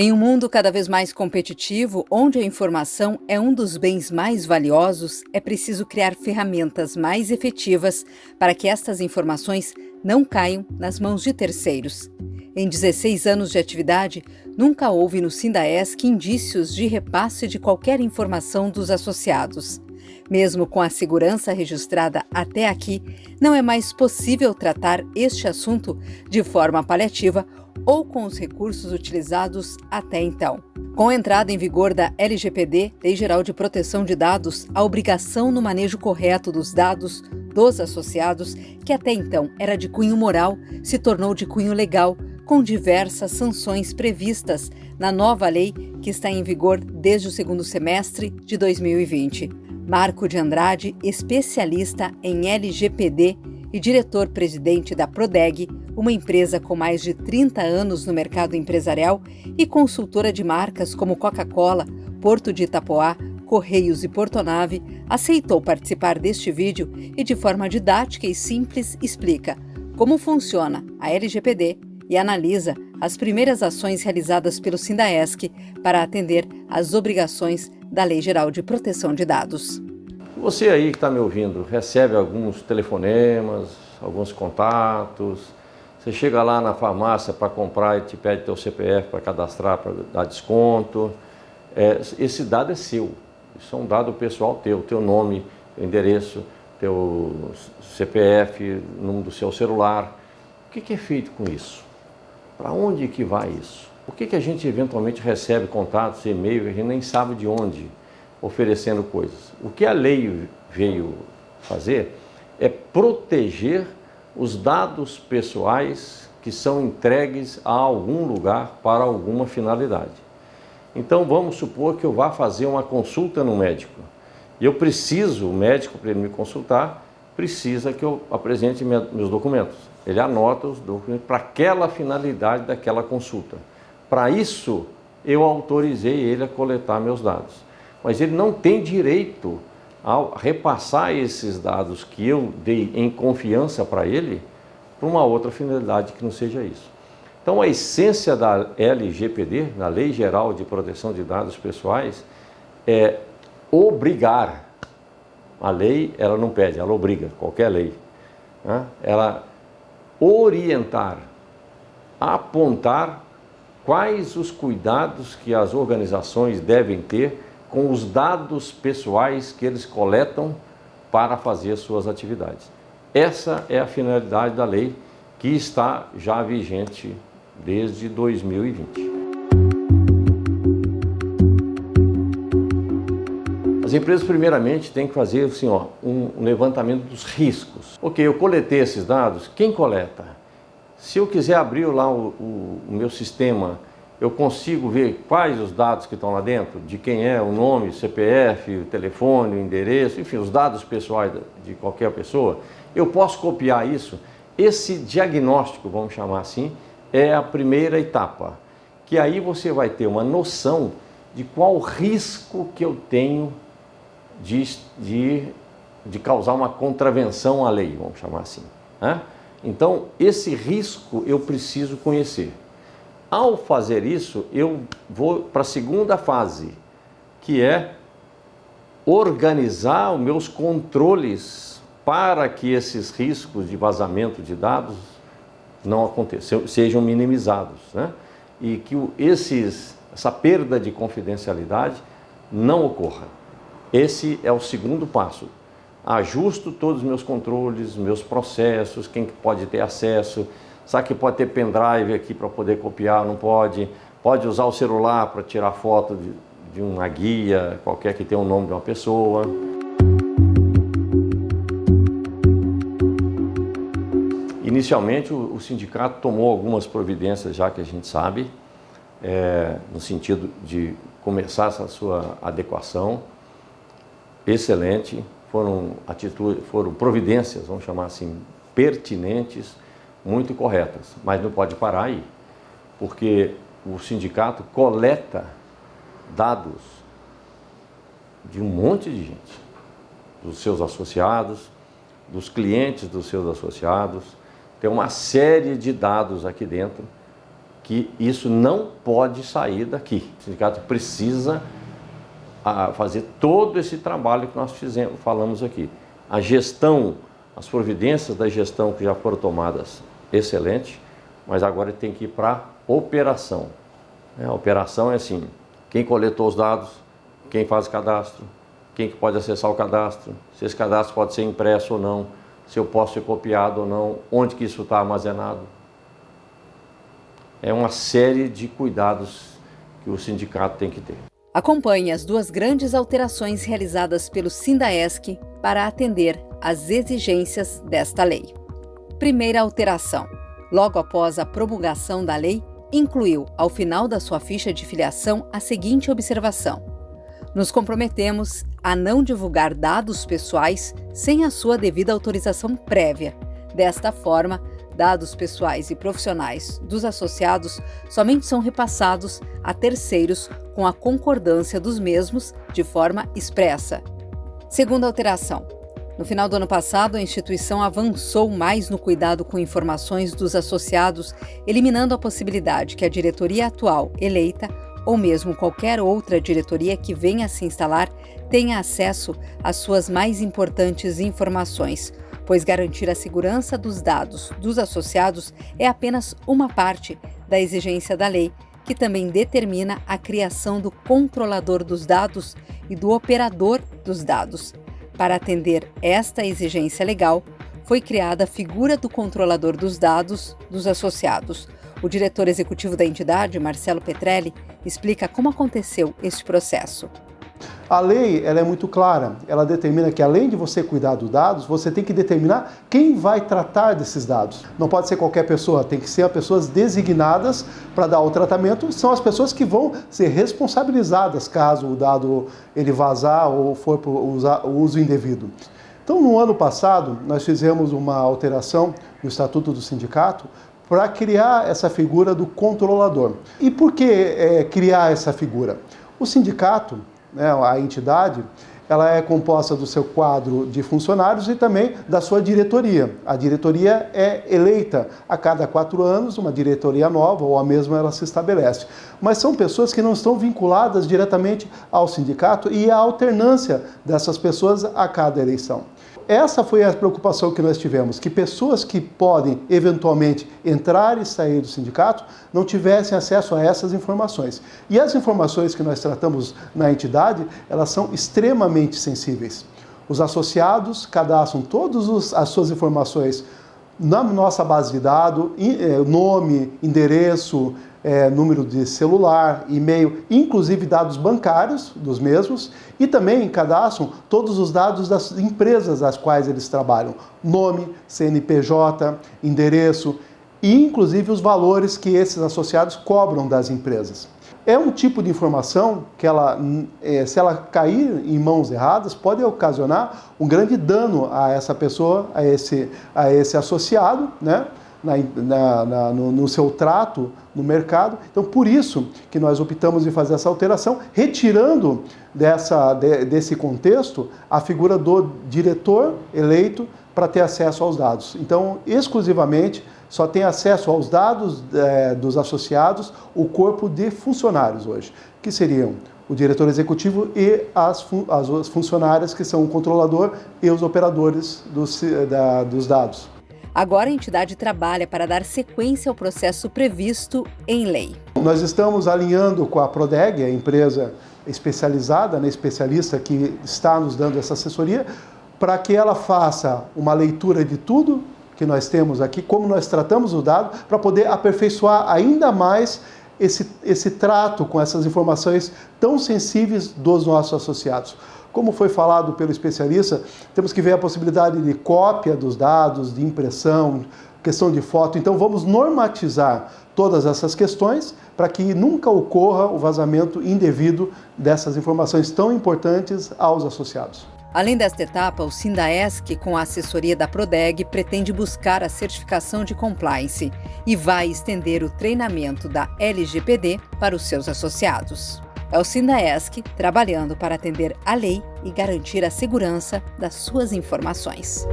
Em um mundo cada vez mais competitivo, onde a informação é um dos bens mais valiosos, é preciso criar ferramentas mais efetivas para que estas informações não caiam nas mãos de terceiros. Em 16 anos de atividade, nunca houve no Sindaesc indícios de repasse de qualquer informação dos associados. Mesmo com a segurança registrada até aqui, não é mais possível tratar este assunto de forma paliativa ou com os recursos utilizados até então. Com a entrada em vigor da LGPD, Lei Geral de Proteção de Dados, a obrigação no manejo correto dos dados dos associados, que até então era de cunho moral, se tornou de cunho legal, com diversas sanções previstas na nova lei que está em vigor desde o segundo semestre de 2020. Marco de Andrade, especialista em LGPD e diretor-presidente da Prodeg, uma empresa com mais de 30 anos no mercado empresarial e consultora de marcas como Coca-Cola, Porto de Itapoá, Correios e Portonave, aceitou participar deste vídeo e, de forma didática e simples, explica como funciona a LGPD e analisa as primeiras ações realizadas pelo Sindaesc para atender às obrigações da Lei Geral de Proteção de Dados. Você aí que está me ouvindo recebe alguns telefonemas, alguns contatos. Você chega lá na farmácia para comprar e te pede teu CPF para cadastrar, para dar desconto. Esse dado é seu. Isso é um dado pessoal teu nome, teu endereço, teu CPF, número do seu celular. O que é feito com isso? Para onde que vai isso? Por que a gente eventualmente recebe contatos, e-mail, que a gente nem sabe de onde, oferecendo coisas? O que a lei veio fazer é proteger os dados pessoais que são entregues a algum lugar para alguma finalidade. Então vamos supor que eu vá fazer uma consulta no médico. E eu preciso, o médico, para ele me consultar, precisa que eu apresente meus documentos. Ele anota os documentos para aquela finalidade daquela consulta. Para isso, eu autorizei ele a coletar meus dados. Mas ele não tem direito a repassar esses dados que eu dei em confiança para ele para uma outra finalidade que não seja isso. Então, a essência da LGPD, na Lei Geral de Proteção de Dados Pessoais, é obrigar. A lei, ela não pede, ela obriga, qualquer lei. Né? Ela orientar, apontar quais os cuidados que as organizações devem ter com os dados pessoais que eles coletam para fazer suas atividades. Essa é a finalidade da lei que está já vigente desde 2020. As empresas, primeiramente, têm que fazer assim, um levantamento dos riscos. Ok, eu coletei esses dados, quem coleta? Se eu quiser abrir lá o meu sistema, eu consigo ver quais os dados que estão lá dentro, de quem é, o nome, CPF, o telefone, o endereço, enfim, os dados pessoais de qualquer pessoa. Eu posso copiar isso. Esse diagnóstico, vamos chamar assim, é a primeira etapa, que aí você vai ter uma noção de qual risco que eu tenho de causar uma contravenção à lei, vamos chamar assim. Né? Então, esse risco eu preciso conhecer. Ao fazer isso, eu vou para a segunda fase, que é organizar os meus controles para que esses riscos de vazamento de dados não aconteçam, sejam minimizados, né? E que essa perda de confidencialidade não ocorra. Esse é o segundo passo. Ajusto todos os meus controles, meus processos, quem pode ter acesso. Sabe que pode ter pendrive aqui para poder copiar, não pode? Pode usar o celular para tirar foto de uma guia, qualquer que tenha o nome de uma pessoa. Inicialmente, o sindicato tomou algumas providências, já que a gente sabe, no sentido de começar essa sua adequação. Excelente, foram providências, vamos chamar assim, pertinentes, muito corretas, mas não pode parar aí, porque o sindicato coleta dados de um monte de gente, dos seus associados, dos clientes dos seus associados. Tem uma série de dados aqui dentro que isso não pode sair daqui. O sindicato precisa fazer todo esse trabalho que nós falamos aqui. A gestão, as providências da gestão que já foram tomadas, excelente, mas agora tem que ir para a operação. A operação é assim, quem coletou os dados, quem faz o cadastro, quem que pode acessar o cadastro, se esse cadastro pode ser impresso ou não, se eu posso ser copiado ou não, onde que isso está armazenado. É uma série de cuidados que o sindicato tem que ter. Acompanhe as 2 grandes alterações realizadas pelo Sindaesc para atender às exigências desta lei. Primeira alteração. Logo após a promulgação da lei, incluiu, ao final da sua ficha de filiação, a seguinte observação: nos comprometemos a não divulgar dados pessoais sem a sua devida autorização prévia. Desta forma, dados pessoais e profissionais dos associados somente são repassados a terceiros com a concordância dos mesmos de forma expressa. Segunda alteração. No final do ano passado, a instituição avançou mais no cuidado com informações dos associados, eliminando a possibilidade que a diretoria atual, eleita, ou mesmo qualquer outra diretoria que venha a se instalar, tenha acesso às suas mais importantes informações, pois garantir a segurança dos dados dos associados é apenas uma parte da exigência da lei, que também determina a criação do controlador dos dados e do operador dos dados. Para atender esta exigência legal, foi criada a figura do controlador dos dados dos associados. O diretor executivo da entidade, Marcelo Petrelli, explica como aconteceu este processo. A lei ela é muito clara, ela determina que além de você cuidar dos dados, você tem que determinar quem vai tratar desses dados. Não pode ser qualquer pessoa, tem que ser as pessoas designadas para dar o tratamento, são as pessoas que vão ser responsabilizadas caso o dado ele vazar ou for por uso indevido. Então, no ano passado, nós fizemos uma alteração no Estatuto do Sindicato para criar essa figura do controlador. E por que criar essa figura? O sindicato, a entidade, ela é composta do seu quadro de funcionários e também da sua diretoria. A diretoria é eleita a cada 4 anos, uma diretoria nova ou a mesma ela se estabelece. Mas são pessoas que não estão vinculadas diretamente ao sindicato e a alternância dessas pessoas a cada eleição. Essa foi a preocupação que nós tivemos, que pessoas que podem eventualmente entrar e sair do sindicato não tivessem acesso a essas informações. E as informações que nós tratamos na entidade, elas são extremamente sensíveis. Os associados cadastram todas as suas informações na nossa base de dados, nome, endereço, número de celular, e-mail, inclusive dados bancários dos mesmos, e também cadastram todos os dados das empresas às quais eles trabalham, nome, CNPJ, endereço e inclusive os valores que esses associados cobram das empresas. É um tipo de informação que se ela cair em mãos erradas, pode ocasionar um grande dano a essa pessoa, a esse associado, né? No seu trato no mercado. Então, por isso que nós optamos em fazer essa alteração, retirando desse contexto a figura do diretor eleito para ter acesso aos dados. Então, exclusivamente, só tem acesso aos dados dos associados o corpo de funcionários hoje, que seriam o diretor executivo e as funcionárias, que são o controlador e os operadores dos dados. Agora a entidade trabalha para dar sequência ao processo previsto em lei. Nós estamos alinhando com a Prodeg, a empresa especializada, especialista que está nos dando essa assessoria, para que ela faça uma leitura de tudo que nós temos aqui, como nós tratamos o dado, para poder aperfeiçoar ainda mais esse trato com essas informações tão sensíveis dos nossos associados. Como foi falado pelo especialista, temos que ver a possibilidade de cópia dos dados, de impressão, questão de foto. Então vamos normatizar todas essas questões para que nunca ocorra o vazamento indevido dessas informações tão importantes aos associados. Além desta etapa, o Sindaesc, com a assessoria da Prodeg, pretende buscar a certificação de compliance e vai estender o treinamento da LGPD para os seus associados. É o Sindaesc trabalhando para atender a lei e garantir a segurança das suas informações.